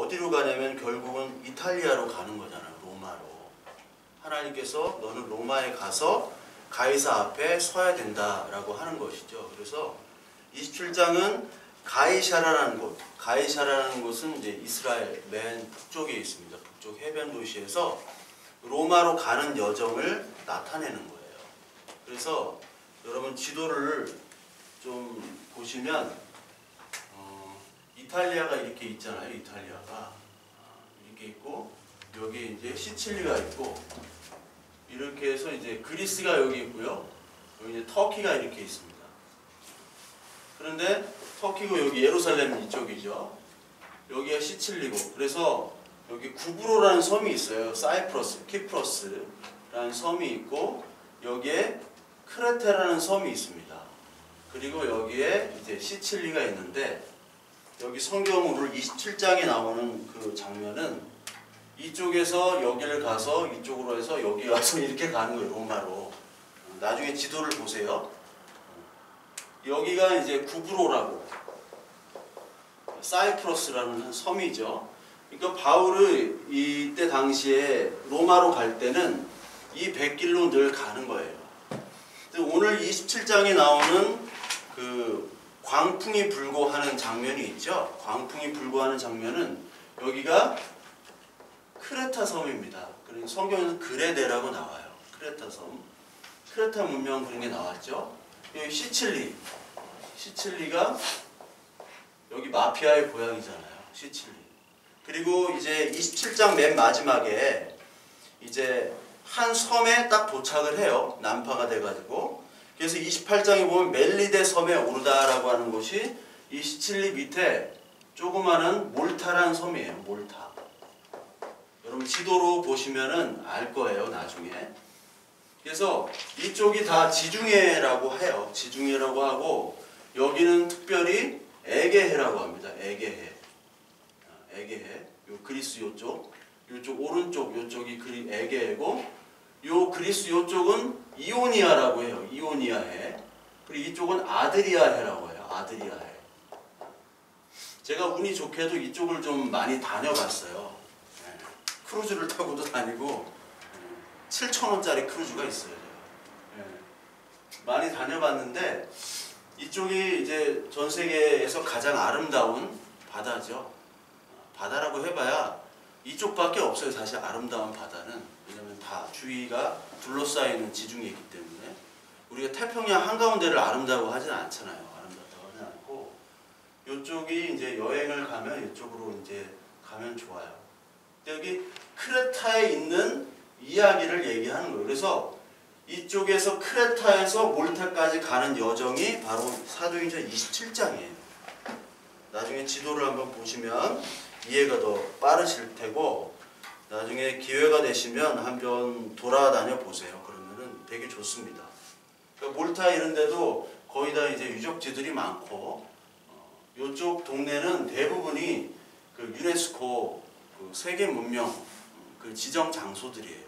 어디로 가냐면 결국은 이탈리아로 가는 거잖아요. 로마로. 하나님께서 너는 로마에 가서 가이사 앞에 서야 된다라고 하는 것이죠. 그래서 27장은 가이사라는 곳, 가이사라는 곳은 이제 이스라엘 맨 북쪽에 있습니다. 북쪽 해변 도시에서 로마로 가는 여정을 나타내는 거예요. 그래서 여러분 지도를 좀 보시면 이탈리아가 이렇게 있잖아요. 이탈리아가 이렇게 있고 여기 이제 시칠리가 있고 이렇게 해서 이제 그리스가 여기 있고요. 여기 이제 터키가 이렇게 있습니다. 그런데 터키고 여기 예루살렘 이쪽이죠. 여기가 시칠리고 그래서 여기 구브로라는 섬이 있어요. 사이프러스, 키프러스라는 섬이 있고 여기에 크레테라는 섬이 있습니다. 그리고 여기에 이제 시칠리가 있는데 여기 성경으로 27장에 나오는 그 장면은 이쪽에서 여기를 가서 이쪽으로 해서 여기 와서 이렇게 가는 거예요. 로마로. 나중에 지도를 보세요. 여기가 이제 구브로라고 사이프러스라는 섬이죠. 그러니까 바울이 이때 당시에 로마로 갈 때는 이 백길로 늘 가는 거예요. 오늘 27장에 나오는 그 광풍이 불고 하는 장면이 있죠. 광풍이 불고 하는 장면은 여기가 크레타 섬입니다. 그리고 성경에서 그레데라고 나와요. 크레타 섬. 크레타 문명 그런 게 나왔죠. 여기 시칠리가 여기 마피아의 고향이잖아요. 시칠리. 그리고 이제 27장 맨 마지막에 이제 한 섬에 딱 도착을 해요. 난파가 돼가지고. 그래서 28장에 보면 멜리데 섬에 오르다라고 하는 곳이 이 시칠리 밑에 조그마한 몰타라는 섬이에요. 몰타. 여러분 지도로 보시면은 알 거예요. 나중에. 그래서 이쪽이 다 지중해라고 해요. 지중해라고 하고 여기는 특별히 에게해라고 합니다. 에게해. 에게해. 요 그리스 요쪽 오른쪽 요쪽이 에게해고 요 그리스 요쪽은 이오니아라고 해요. 이오니아해. 그리고 이쪽은 아드리아해라고 해요. 아드리아해. 제가 운이 좋게도 이쪽을 좀 많이 다녀봤어요. 네. 크루즈를 타고도 다니고 7,000원짜리 크루즈가 있어요. 네. 많이 다녀봤는데 이쪽이 이제 전 세계에서 가장 아름다운 바다죠. 바다라고 해봐야 이쪽밖에 없어요. 사실 아름다운 바다는. 왜냐면 다 주위가 둘러싸이는 지중해이기 때문에 우리가 태평양 한가운데를 아름다워 하진 않잖아요. 아름답다고 하진 않고 이쪽이 이제 여행을 가면 이쪽으로 이제 가면 좋아요. 근데 여기 크레타에 있는 이야기를 얘기하는 거예요. 그래서 이쪽에서 크레타에서 몰타까지 가는 여정이 바로 사도행전 27장이에요. 나중에 지도를 한번 보시면 이해가 더 빠르실 테고 나중에 기회가 되시면 한번 돌아다녀 보세요. 그러면은 되게 좋습니다. 그러니까 몰타 이런 데도 거의 다 이제 유적지들이 많고 이쪽 동네는 대부분이 그 유네스코 그 세계 문명 그 지정 장소들이에요.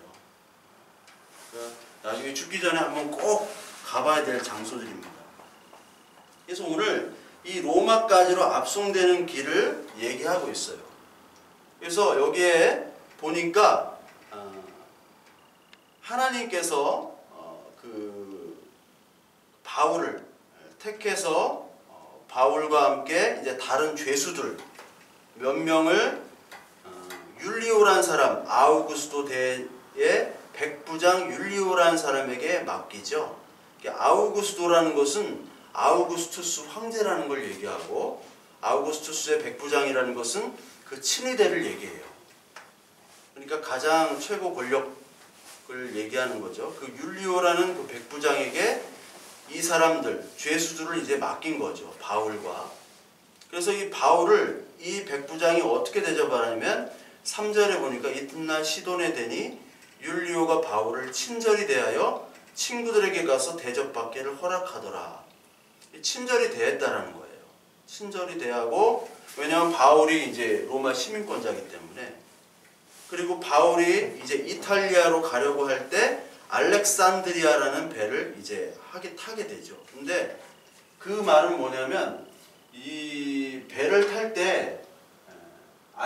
그러니까 나중에 죽기 전에 한번 꼭 가봐야 될 장소들입니다. 그래서 오늘 이 로마까지로 압송되는 길을 얘기하고 있어요. 그래서 여기에 보니까 하나님께서 그 바울을 택해서 바울과 함께 이제 다른 죄수들 몇 명을 율리오란 사람 아우구스도 대의 백부장 율리오란 사람에게 맡기죠. 아우구스도라는 것은 아우구스투스 황제라는 걸 얘기하고 아우구스투스의 백부장이라는 것은 그 친위대를 얘기해요. 그러니까 가장 최고 권력을 얘기하는 거죠. 그 율리오라는 그 백부장에게 이 사람들 죄수들을 이제 맡긴 거죠. 바울과. 그래서 이 바울을 이 백부장이 어떻게 대접하냐면 3절에 보니까 이튿날 시돈에 되니 율리오가 바울을 친절히 대하여 친구들에게 가서 대접받기를 허락하더라. 친절히 대했다라는 거예요. 친절히 대하고 왜냐하면 바울이 이제 로마 시민권자이기 때문에 그리고 바울이 이제 이탈리아로 가려고 할 때 알렉산드리아라는 배를 이제 타게 되죠. 근데 그 말은 뭐냐면 이 배를 탈 때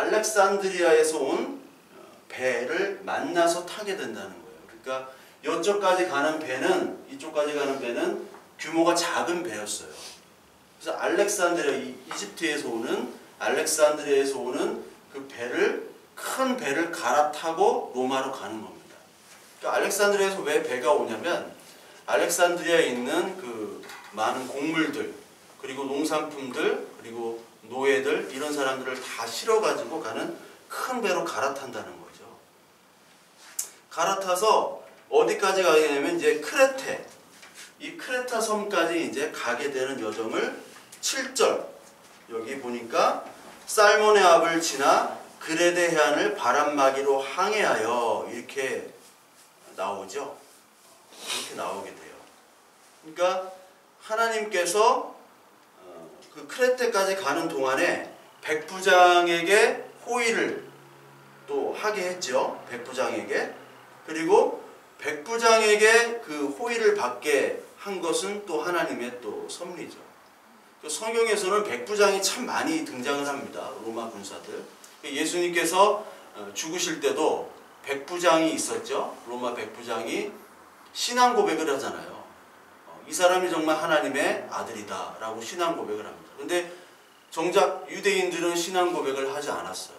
알렉산드리아에서 온 배를 만나서 타게 된다는 거예요. 그러니까 이쪽까지 가는 배는 이쪽까지 가는 배는 규모가 작은 배였어요. 그래서 알렉산드리아 이집트에서 오는 알렉산드리아에서 오는 그 배를 큰 배를 갈아타고 로마로 가는 겁니다. 그러니까 알렉산드리아에서 왜 배가 오냐면 알렉산드리아에 있는 그 많은 곡물들 그리고 농산품들 그리고 노예들 이런 사람들을 다 실어가지고 가는 큰 배로 갈아탄다는 거죠. 갈아타서 어디까지 가게 되냐면 이제 크레테 이 크레타 섬까지 이제 가게 되는 여정을 7절 여기 보니까 살몬의 앞을 지나 그레데 해안을 바람막이로 항해하여 이렇게 나오죠. 이렇게 나오게 돼요. 그러니까 하나님께서 그 크레테까지 가는 동안에 백부장에게 호의를 또 하게 했죠. 백부장에게. 그리고 백부장에게 그 호의를 받게 한 것은 또 하나님의 또 섭리죠. 성경에서는 백부장이 참 많이 등장을 합니다. 로마 군사들. 예수님께서 죽으실 때도 백부장이 있었죠. 로마 백부장이 신앙 고백을 하잖아요. 이 사람이 정말 하나님의 아들이다 라고 신앙 고백을 합니다. 근데 정작 유대인들은 신앙 고백을 하지 않았어요.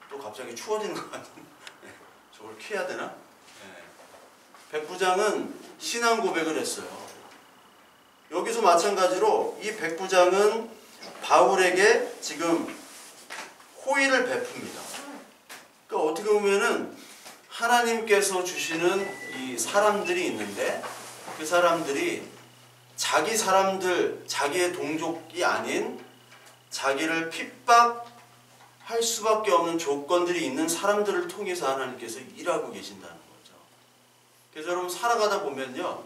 또 갑자기 추워지는 것 같은데 저걸 켜야 되나? 네. 백부장은 신앙 고백을 했어요. 여기서 마찬가지로 이 백부장은 바울에게 지금 호의를 베풉니다. 그러니까 어떻게 보면은 하나님께서 주시는 이 사람들이 있는데 그 사람들이 자기 사람들, 자기의 동족이 아닌 자기를 핍박할 수밖에 없는 조건들이 있는 사람들을 통해서 하나님께서 일하고 계신다는 거죠. 그래서 여러분 살아가다 보면요.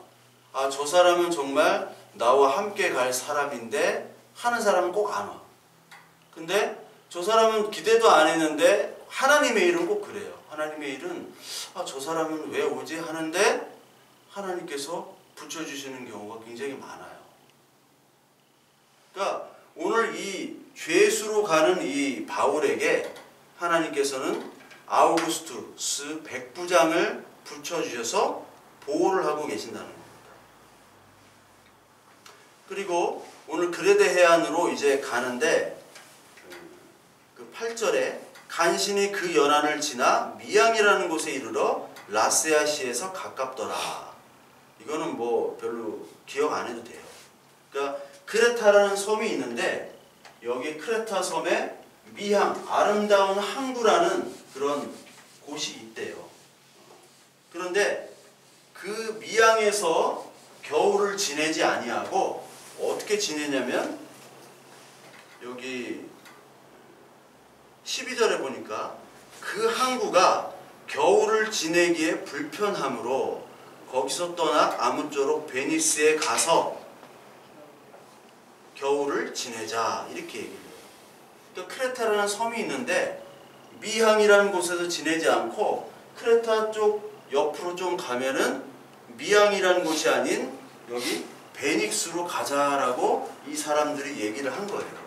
아, 저 사람은 정말 나와 함께 갈 사람인데 하는 사람은 꼭 안 와. 근데 저 사람은 기대도 안 했는데 하나님의 일은 꼭 그래요. 하나님의 일은 아, 저 사람은 왜 오지 하는데 하나님께서 붙여주시는 경우가 굉장히 많아요. 그러니까 오늘 이 죄수로 가는 이 바울에게 하나님께서는 아우구스투스 백부장을 붙여주셔서 보호를 하고 계신다는 겁니다. 그리고 오늘 그레데 해안으로 이제 가는데 그 8절에 간신히 그 연안을 지나 미양이라는 곳에 이르러 라세아시에서 가깝더라. 이거는 뭐 별로 기억 안 해도 돼요. 그러니까 크레타라는 섬이 있는데 여기 크레타 섬에 미항, 아름다운 항구라는 그런 곳이 있대요. 그런데 그 미항에서 겨울을 지내지 아니하고 어떻게 지내냐면 여기 12절에 보니까 그 항구가 겨울을 지내기에 불편하므로 거기서 떠나 아무쪼록 베니스에 가서 겨울을 지내자 이렇게 얘기를 해요. 그러니까 크레타라는 섬이 있는데 미항이라는 곳에서 지내지 않고 크레타 쪽 옆으로 좀 가면은 미항이라는 곳이 아닌 여기 베닉스로 가자라고 이 사람들이 얘기를 한 거예요.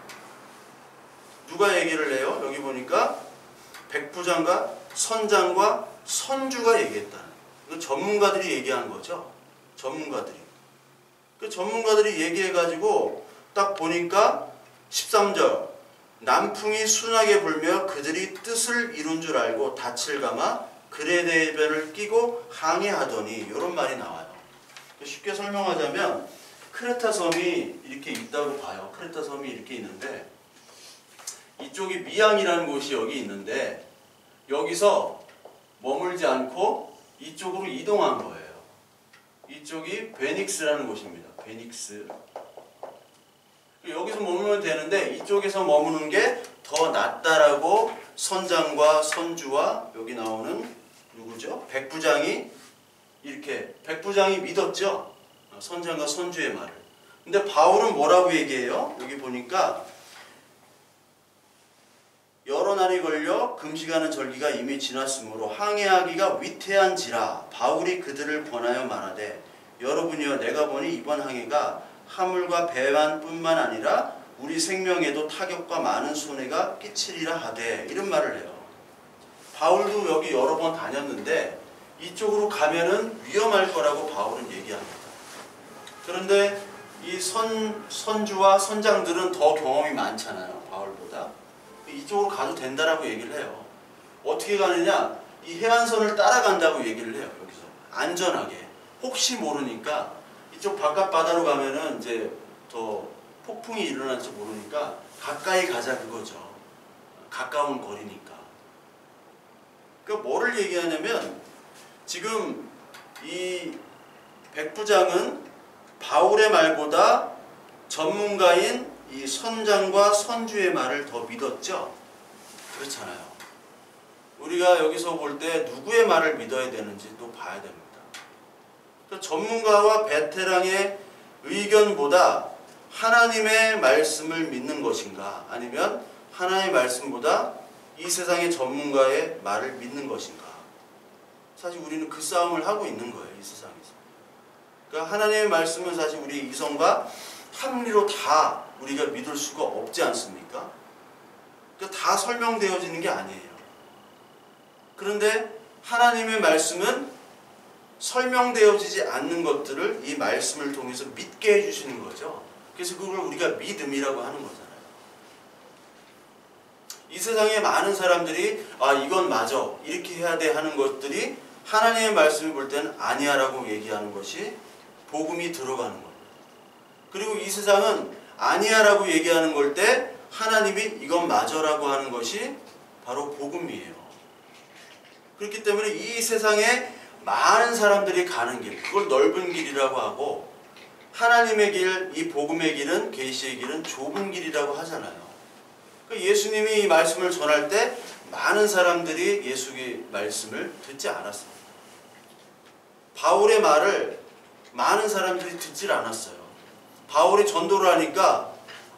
누가 얘기를 해요? 여기 보니까 백부장과 선장과 선주가 얘기했다는 거예요. 전문가들이 얘기한 거죠. 전문가들이. 그 전문가들이 얘기해가지고 딱 보니까 13절 남풍이 순하게 불며 그들이 뜻을 이룬 줄 알고 닻을 감아 그레데 해변을 끼고 항해하더니 이런 말이 나와요. 쉽게 설명하자면 크레타 섬이 이렇게 있다고 봐요. 크레타 섬이 이렇게 있는데 이쪽이 미항이라는 곳이 여기 있는데 여기서 머물지 않고 이쪽으로 이동한 거예요. 이쪽이 베닉스라는 곳입니다. 베닉스. 여기서 머물면 되는데 이쪽에서 머무는 게 더 낫다라고 선장과 선주와 여기 나오는 누구죠? 백부장이 이렇게 백부장이 믿었죠. 선장과 선주의 말을. 근데 바울은 뭐라고 얘기해요? 여기 보니까 여러 날이 걸려 금식하는 절기가 이미 지났으므로 항해하기가 위태한지라 바울이 그들을 권하여 말하되 여러분이여 내가 보니 이번 항해가 화물과 배만 뿐만 아니라 우리 생명에도 타격과 많은 손해가 끼치리라 하되 이런 말을 해요. 바울도 여기 여러 번 다녔는데 이쪽으로 가면은 위험할 거라고 바울은 얘기합니다. 그런데 이 선주와 선장들은 더 경험이 많잖아요. 바울보다. 이쪽으로 가도 된다라고 얘기를 해요. 어떻게 가느냐? 이 해안선을 따라간다고 얘기를 해요. 여기서 안전하게. 혹시 모르니까 이쪽 바깥 바다로 가면은 이제 더 폭풍이 일어날지 모르니까 가까이 가자 그거죠. 가까운 거리니까. 그러니까 뭐를 얘기하냐면 지금 이 백부장은 바울의 말보다 전문가인 이 선장과 선주의 말을 더 믿었죠. 그렇잖아요. 우리가 여기서 볼 때 누구의 말을 믿어야 되는지 또 봐야 됩니다. 그러니까 전문가와 베테랑의 의견보다 하나님의 말씀을 믿는 것인가, 아니면 하나님의 말씀보다 이 세상의 전문가의 말을 믿는 것인가. 사실 우리는 그 싸움을 하고 있는 거예요, 이 세상에서. 그러니까 하나님의 말씀은 사실 우리 이성과 합리로 다 우리가 믿을 수가 없지 않습니까? 그러니까 다 설명되어지는 게 아니에요. 그런데 하나님의 말씀은 설명되어지지 않는 것들을 이 말씀을 통해서 믿게 해주시는 거죠. 그래서 그걸 우리가 믿음이라고 하는 거잖아요. 이 세상에 많은 사람들이 아 이건 맞아 이렇게 해야 돼 하는 것들이 하나님의 말씀을 볼 때는 아니야 라고 얘기하는 것이 복음이 들어가는 겁니다. 그리고 이 세상은 아니야 라고 얘기하는 걸 때 하나님이 이건 맞아 라고 하는 것이 바로 복음이에요. 그렇기 때문에 이 세상에 많은 사람들이 가는 길, 그걸 넓은 길이라고 하고 하나님의 길, 이 복음의 길은, 계시의 길은 좁은 길이라고 하잖아요. 그러니까 예수님이 이 말씀을 전할 때 많은 사람들이 예수의 말씀을 듣지 않았어요. 바울의 말을 많은 사람들이 듣질 않았어요. 바울이 전도를 하니까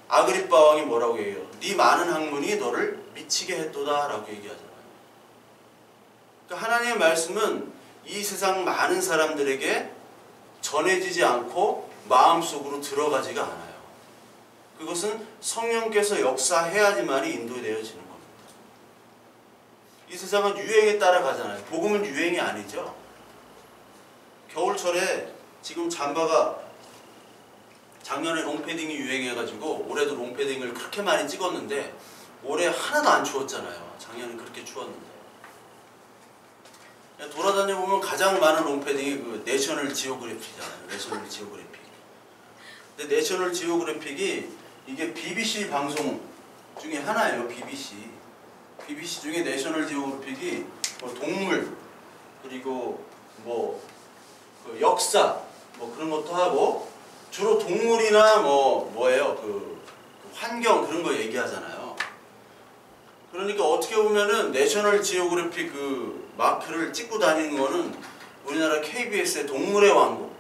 아그리빠 왕이 뭐라고 얘기해요? 네 많은 학문이 너를 미치게 했도다 라고 얘기하잖아요. 그러니까 하나님의 말씀은 이 세상 많은 사람들에게 전해지지 않고 마음속으로 들어가지가 않아요. 그것은 성령께서 역사해야지만이 인도되어지는 겁니다. 이 세상은 유행에 따라가잖아요. 복음은 유행이 아니죠. 겨울철에 지금 잠바가 작년에 롱패딩이 유행해가지고 올해도 롱패딩을 그렇게 많이 찍었는데 올해 하나도 안 추웠잖아요. 작년에 그렇게 추웠는데. 돌아다녀 보면 가장 많은 롱패딩이 그 내셔널 지오그래픽이잖아요. 내셔널 지오그래픽. 근데 내셔널 지오그래픽이 이게 BBC 방송 중에 하나예요. BBC 중에 내셔널 지오그래픽이 뭐 동물 그리고 그 역사 뭐 그런 것도 하고 주로 동물이나 뭐예요 그 환경 그런 거 얘기하잖아요. 그러니까 어떻게 보면은 내셔널 지오그래픽 그 마크를 찍고 다니는 거는 우리나라 KBS의 동물의 왕국,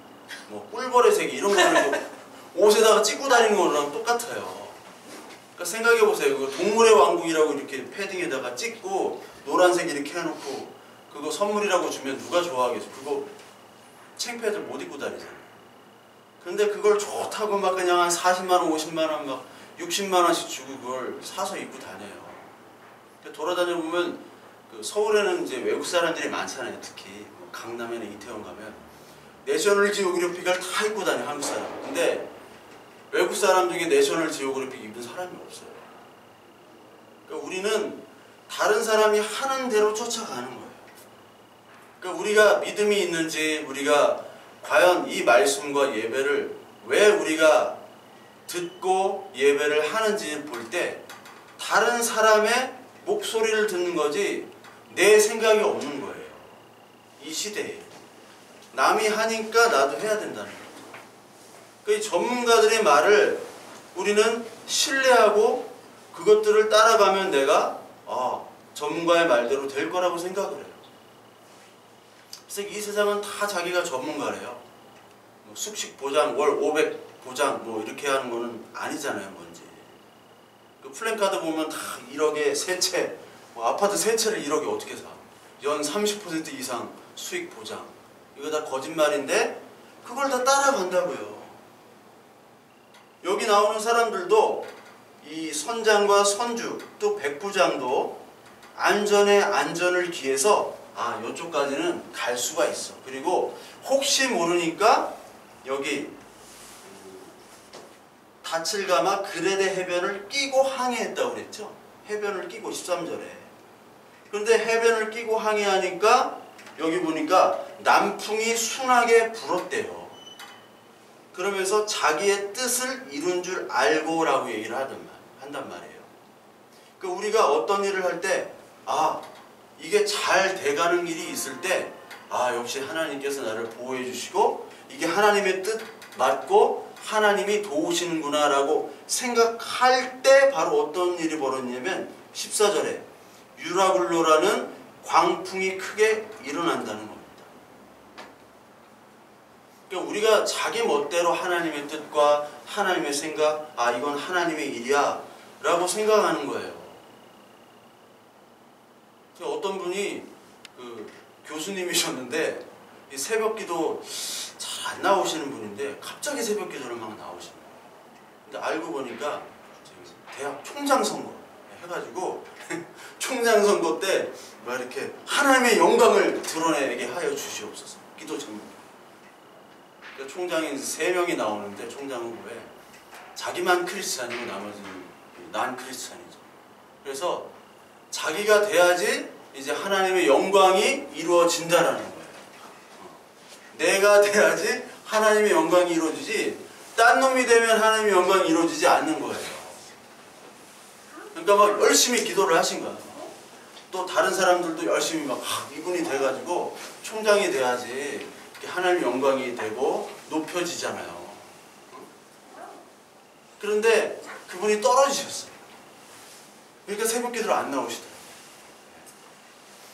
뭐 꿀벌의 세계 이런 거를 옷에다가 찍고 다니는 거랑 똑같아요. 그러니까 생각해 보세요. 그 동물의 왕국이라고 이렇게 패딩에다가 찍고 노란색 이렇게 해놓고 그거 선물이라고 주면 누가 좋아하겠어? 그거 창피해서 못 입고 다니잖아요. 근데 그걸 좋다고 막 그냥 한 40만 원, 50만 원, 막 60만 원씩 주고 그걸 사서 입고 다녀요. 돌아다녀 보면 그 서울에는 이제 외국 사람들이 많잖아요. 특히 뭐 강남이나 이태원 가면 내셔널 지오그래픽을 다 입고 다녀요. 한국 사람. 근데 외국 사람 중에 내셔널 지오그래픽 입은 사람이 없어요. 그러니까 우리는 다른 사람이 하는 대로 쫓아가는 거예요. 그러니까 우리가 믿음이 있는지 우리가 과연 이 말씀과 예배를 왜 우리가 듣고 예배를 하는지 볼 때 다른 사람의 목소리를 듣는 거지 내 생각이 없는 거예요. 이 시대에. 남이 하니까 나도 해야 된다는 거죠. 그 전문가들의 말을 우리는 신뢰하고 그것들을 따라가면 내가 전문가의 말대로 될 거라고 생각을 해요. 그래서 이 세상은 다 자기가 전문가래요. 뭐 숙식 보장, 월 500 보장 뭐 이렇게 하는 거는 아니잖아요. 뭔지. 그 플랜카드 보면 다 1억에 세 채, 뭐 아파트 세 채를 1억에 어떻게 사? 연 30% 이상 수익 보장. 이거 다 거짓말인데 그걸 다 따라간다고요. 여기 나오는 사람들도 이 선장과 선주 또 백부장도 안전에 안전을 기해서 이쪽까지는 갈 수가 있어. 그리고 혹시 모르니까 여기 다칠가마 그레데 해변을 끼고 항해했다고 그랬죠. 해변을 끼고 13절에. 그런데 해변을 끼고 항해하니까 여기 보니까 남풍이 순하게 불었대요. 그러면서 자기의 뜻을 이룬 줄 알고 라고 얘기를 한단 말이에요. 그러니까 우리가 어떤 일을 할 때 이게 잘 돼가는 일이 있을 때 역시 하나님께서 나를 보호해 주시고 이게 하나님의 뜻 맞고 하나님이 도우시는구나 라고 생각할 때 바로 어떤 일이 벌어지냐면 14절에 유라굴로라는 광풍이 크게 일어난다는 겁니다. 그러니까 우리가 자기 멋대로 하나님의 뜻과 하나님의 생각, 이건 하나님의 일이야 라고 생각하는 거예요. 어떤 분이 교수님이셨는데 새벽기도 잘 안 나오시는 분인데 갑자기 새벽기도를 막 나오시는 거예요. 근데 알고 보니까 대학 총장 선거 해가지고 총장 선거 때 막 이렇게 하나님의 영광을 드러내게 하여 주시옵소서. 기도 제목. 그러니까 총장이 3명이 나오는데 총장 후보에 자기만 크리스찬이고 나머지는 난 크리스찬이죠. 그래서 자기가 돼야지 이제 하나님의 영광이 이루어진다라는 거예요. 내가 돼야지 하나님의 영광이 이루어지지 딴 놈이 되면 하나님의 영광이 이루어지지 않는 거예요. 그러니까 막 열심히 기도를 하신 거예요. 또 다른 사람들도 열심히 막 이분이 돼가지고 총장이 돼야지 하나님의 영광이 되고 높여지잖아요. 그런데 그분이 떨어지셨어요. 그러니까 새벽 기도를 안 나오시더라고요.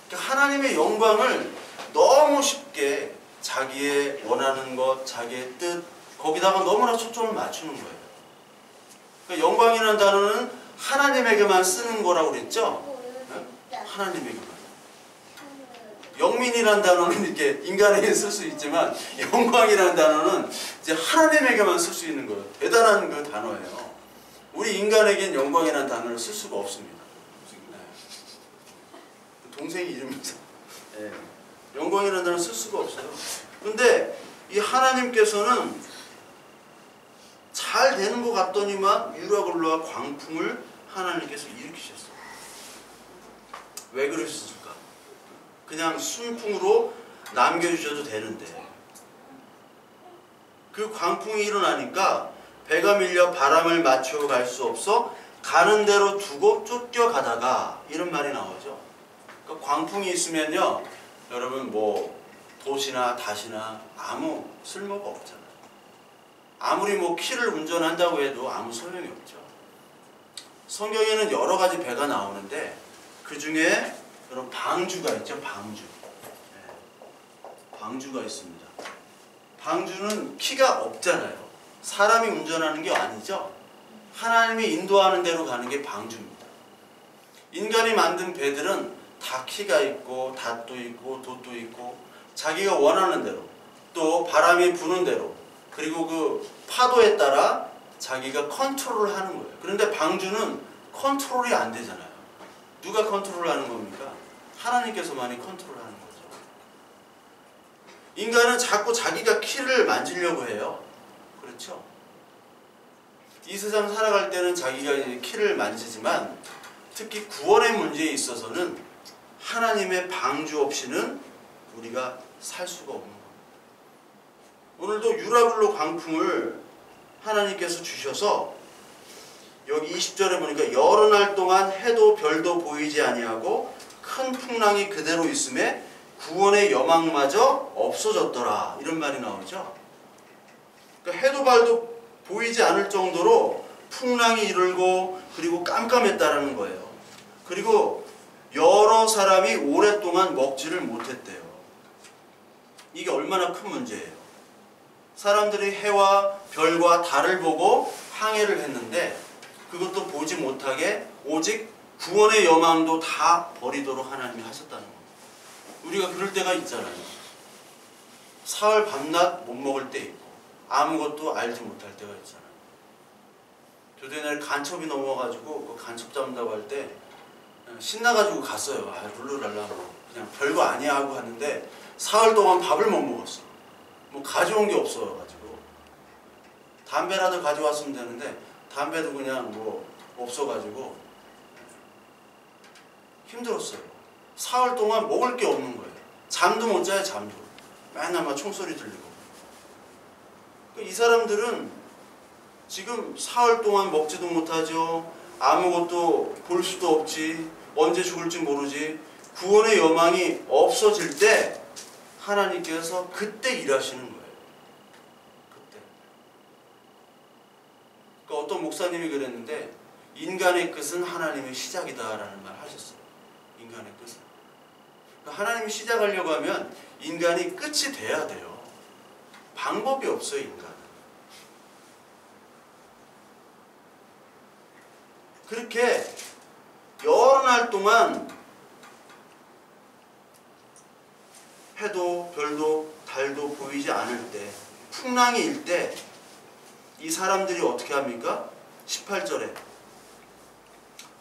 그러니까 하나님의 영광을 너무 쉽게 자기의 원하는 것, 자기의 뜻 거기다가 너무나 초점을 맞추는 거예요. 그러니까 영광이라는 단어는 하나님에게만 쓰는 거라고 그랬죠? 네? 하나님에게만. 영민이라는 단어는 이렇게 인간에게 쓸 수 있지만 영광이라는 단어는 이제 하나님에게만 쓸 수 있는 거예요. 대단한 그 단어예요. 우리 인간에겐 영광이라는 단어를 쓸 수가 없습니다. 동생이 이름이죠. 네. 영광이라는 단어를 쓸 수가 없어요. 근데 이 하나님께서는 잘 되는 것 같더니만 유라굴로와 광풍을 하나님께서 일으키셨어요. 왜 그러셨을까? 그냥 순풍으로 남겨주셔도 되는데 그 광풍이 일어나니까 배가 밀려 바람을 맞추어 갈 수 없어 가는 대로 두고 쫓겨가다가 이런 말이 나오죠. 그러니까 광풍이 있으면요 여러분 도시나 다시나 아무 쓸모가 없잖아요. 아무리 키를 운전한다고 해도 아무 소용이 없죠. 성경에는 여러 가지 배가 나오는데 그 중에 여러분 방주가 있죠. 방주. 네. 방주가 있습니다. 방주는 키가 없잖아요. 사람이 운전하는 게 아니죠. 하나님이 인도하는 대로 가는 게 방주입니다. 인간이 만든 배들은 다 키가 있고 닷도 있고 돛도 있고 자기가 원하는 대로 또 바람이 부는 대로 그리고 그 파도에 따라 자기가 컨트롤을 하는 거예요. 그런데 방주는 컨트롤이 안 되잖아요. 누가 컨트롤하는 겁니까? 하나님께서만이 컨트롤하는 거죠. 인간은 자꾸 자기가 키를 만지려고 해요. 그렇죠? 이 세상 살아갈 때는 자기가 키를 만지지만 특히 구원의 문제에 있어서는 하나님의 방주 없이는 우리가 살 수가 없는 겁니다. 오늘도 유라굴로 광풍을 하나님께서 주셔서 여기 20절에 보니까 여러 날 동안 해도 별도 보이지 아니하고 큰 풍랑이 그대로 있음에 구원의 여망마저 없어졌더라 이런 말이 나오죠. 그러니까 해도 발도 보이지 않을 정도로 풍랑이 일고 그리고 깜깜했다라는 거예요. 그리고 여러 사람이 오랫동안 먹지를 못했대요. 이게 얼마나 큰 문제예요. 사람들이 해와 별과 달을 보고 항해를 했는데 그것도 보지 못하게 오직 구원의 여망도 다 버리도록 하나님이 하셨다는 겁니다. 우리가 그럴 때가 있잖아요. 사흘 밤낮 못 먹을 때 있고 아무것도 알지 못할 때가 있잖아요. 저도 옛날에 간첩이 넘어가지고 그 간첩 잡는다고 할 때 신나가지고 갔어요. 아, 룰루랄라 뭐 그냥 별거 아니야 하고 갔는데 사흘 동안 밥을 못 먹었어. 뭐 가져온 게 없어가지고 담배라도 가져왔으면 되는데 담배도 그냥 뭐 없어가지고 힘들었어요. 사흘 동안 먹을 게 없는 거예요. 잠도 못 자요. 잠도. 맨날 막 총소리 들리고. 이 사람들은 지금 사흘 동안 먹지도 못하죠. 아무것도 볼 수도 없지. 언제 죽을지 모르지. 구원의 여망이 없어질 때 하나님께서 그때 일하시는 거예요. 그때. 그러니까 어떤 목사님이 그랬는데 인간의 끝은 하나님의 시작이다라는 말 하셨어요. 인간의 끝은. 그러니까 하나님이 시작하려고 하면 인간이 끝이 돼야 돼요. 방법이 없어요, 인간은. 그렇게 여러 날 동안 해도 별도 달도 보이지 않을 때 풍랑이 일 때 이 사람들이 어떻게 합니까? 18절에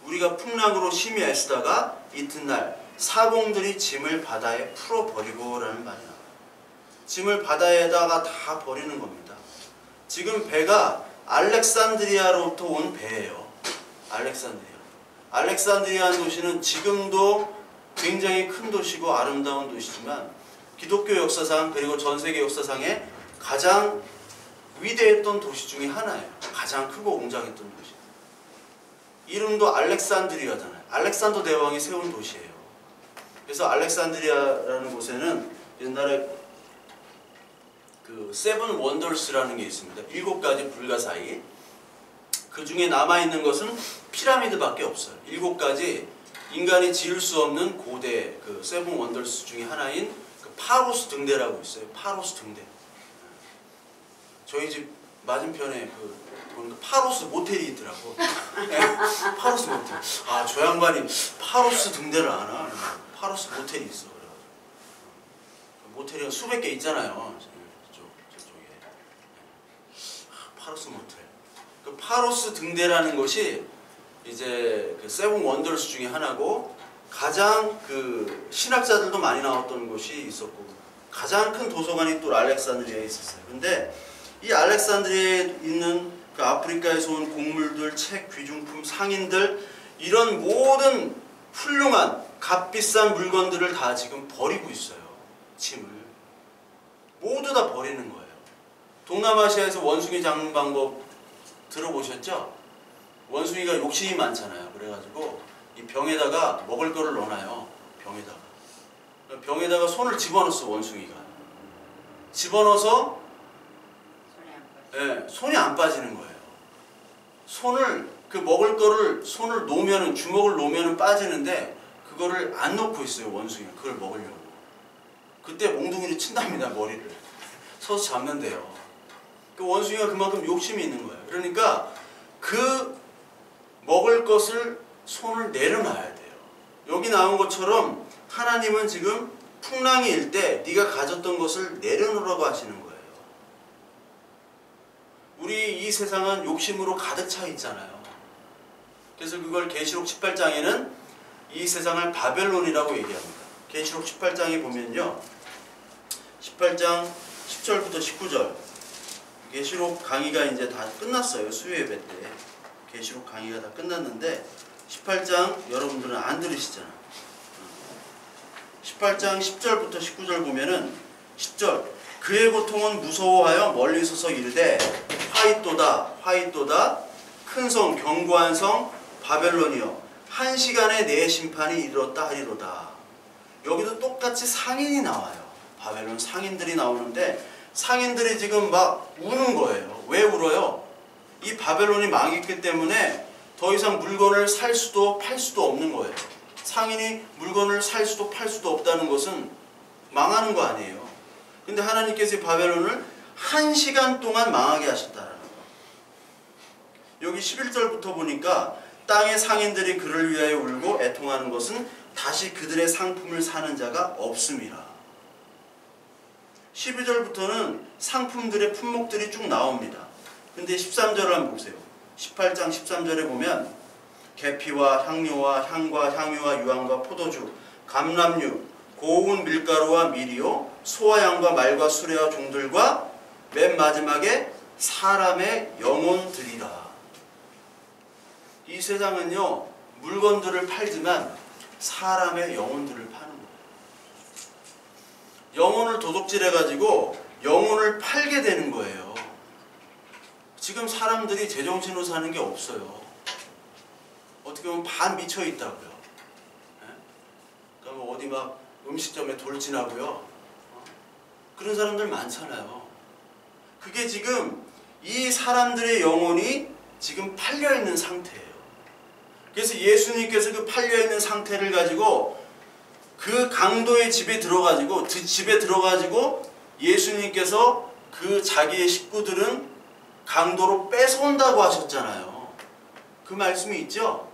우리가 풍랑으로 심히 애쓰다가 이튿날 사공들이 짐을 바다에 풀어버리고 라는 말이 나와요. 짐을 바다에다가 다 버리는 겁니다. 지금 배가 알렉산드리아로부터 온 배예요. 알렉산드리아는 도시는 지금도 굉장히 큰 도시고 아름다운 도시지만 기독교 역사상 그리고 전 세계 역사상에 가장 위대했던 도시 중에 하나예요. 가장 크고 웅장했던 도시. 이름도 알렉산드리아잖아요. 알렉산더 대왕이 세운 도시예요. 그래서 알렉산드리아라는 곳에는 옛날에 그 세븐 원더스라는 게 있습니다. 7가지 불가사의. 그 중에 남아있는 것은 피라미드밖에 없어요. 7가지 인간이 지을 수 없는 고대 그 세븐 원더스 중에 하나인 그 파로스 등대라고 있어요. 파로스 등대. 저희 집 맞은편에 보니까 파로스 모텔이 있더라고. 파로스 모텔. 아, 저 양반이 파로스 등대를 아나? 파로스 모텔이 있어. 그래가지고. 모텔이 수백 개 있잖아요. 저쪽에. 파로스 모텔. 그 파로스 등대라는 것이 이제 그 세븐 원더스 중에 하나고 가장 그 신학자들도 많이 나왔던 곳이 있었고 가장 큰 도서관이 또 알렉산드리아에 있었어요. 근데 이 알렉산드리아에 있는 그 아프리카에서 온 곡물들, 책, 귀중품, 상인들 이런 모든 훌륭한 값비싼 물건들을 다 지금 버리고 있어요. 짐을. 모두 다 버리는 거예요. 동남아시아에서 원숭이 잡는 방법 들어보셨죠? 원숭이가 욕심이 많잖아요. 그래가지고 이 병에다가 먹을 거를 넣어놔요. 병에다가 손을 집어넣었어. 원숭이가. 집어넣어서 손이 안 빠지는 거예요. 손을 그 먹을 거를 손을 놓으면은 주먹을 놓으면은 빠지는데 그거를 안 놓고 있어요. 원숭이가 그걸 먹으려고. 그때 몽둥이를 친답니다. 머리를 서서 잡는데요. 그 원숭이가 그만큼 욕심이 있는 거예요. 그러니까 그 먹을 것을 손을 내려놔야 돼요. 여기 나온 것처럼 하나님은 지금 풍랑이 일 때 네가 가졌던 것을 내려놓으라고 하시는 거예요. 우리 이 세상은 욕심으로 가득 차 있잖아요. 그래서 그걸 계시록 18장에는 이 세상을 바벨론이라고 얘기합니다. 계시록 18장에 보면요. 18장 10절부터 19절. 계시록 강의가 이제 다 끝났어요. 수요예배 때. 계시록 강의가 다 끝났는데 18장 여러분들은 안 들으시잖아요. 18장 10절부터 19절 보면은 10절 그의 고통은 무서워하여 멀리 서서 이르되 화이또다 큰성 견고한 성 바벨론이여 한 시간에 내 심판이 이르렀다 하리로다. 여기도 똑같이 상인이 나와요. 바벨론 상인들이 나오는데 상인들이 지금 막 우는 거예요. 왜 울어요? 이 바벨론이 망했기 때문에 더 이상 물건을 살 수도 팔 수도 없는 거예요. 상인이 물건을 살 수도 팔 수도 없다는 것은 망하는 거 아니에요. 근데 하나님께서 이 바벨론을 1시간 동안 망하게 하셨다는 거. 여기 11절부터 보니까 땅의 상인들이 그를 위하여 울고 애통하는 것은 다시 그들의 상품을 사는 자가 없음이라. 12절부터는 상품들의 품목들이 쭉 나옵니다. 근데 13절을 한번 보세요. 18장 13절에 보면 계피와 향료와 향과 향유와 유황과 포도주, 감람류, 고운 밀가루와 밀이요, 소와 양과 말과 수레와 종들과 맨 마지막에 사람의 영혼들이라. 이 세상은요, 물건들을 팔지만 사람의 영혼들을 파는 거예요. 영혼을 도둑질해가지고 영혼을 팔게 되는 거예요. 지금 사람들이 제정신으로 사는 게 없어요. 어떻게 보면 반 미쳐 있다고요. 그러니까 어디 막 음식점에 돌진하고요. 그런 사람들 많잖아요. 그게 지금 이 사람들의 영혼이 지금 팔려있는 상태예요. 그래서 예수님께서 그 팔려있는 상태를 가지고 그 강도의 집에 들어가지고 예수님께서 그 자기의 식구들은 강도로 뺏어온다고 하셨잖아요. 그 말씀이 있죠?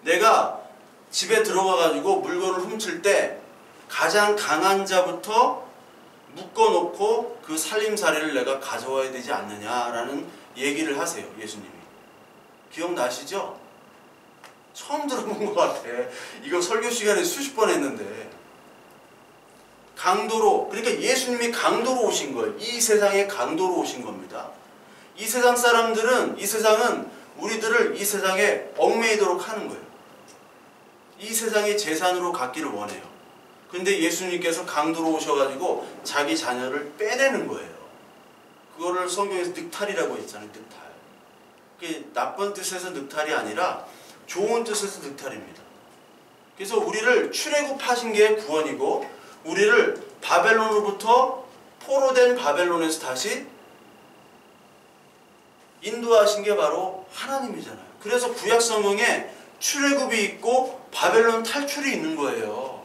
내가 집에 들어가가지고 물건을 훔칠 때 가장 강한 자부터 묶어놓고 그 살림살이를 내가 가져와야 되지 않느냐라는 얘기를 하세요. 예수님이. 기억나시죠? 처음 들어본 것 같아. 이거 설교 시간에 수십 번 했는데. 강도로, 그러니까 예수님이 강도로 오신 거예요. 이 세상에 강도로 오신 겁니다. 이 세상 사람들은, 이 세상은 우리들을 이 세상에 얽매이도록 하는 거예요. 이 세상의 재산으로 갖기를 원해요. 근데 예수님께서 강도로 오셔가지고 자기 자녀를 빼내는 거예요. 그거를 성경에서 늑탈이라고 했잖아요. 늑탈. 그게 나쁜 뜻에서 늑탈이 아니라 좋은 뜻에서 늑탈입니다. 그래서 우리를 출애굽하신 게 구원이고, 우리를 바벨론으로부터 포로된 바벨론에서 다시 인도하신 게 바로 하나님이잖아요. 그래서 구약 성경에 출애굽이 있고 바벨론 탈출이 있는 거예요.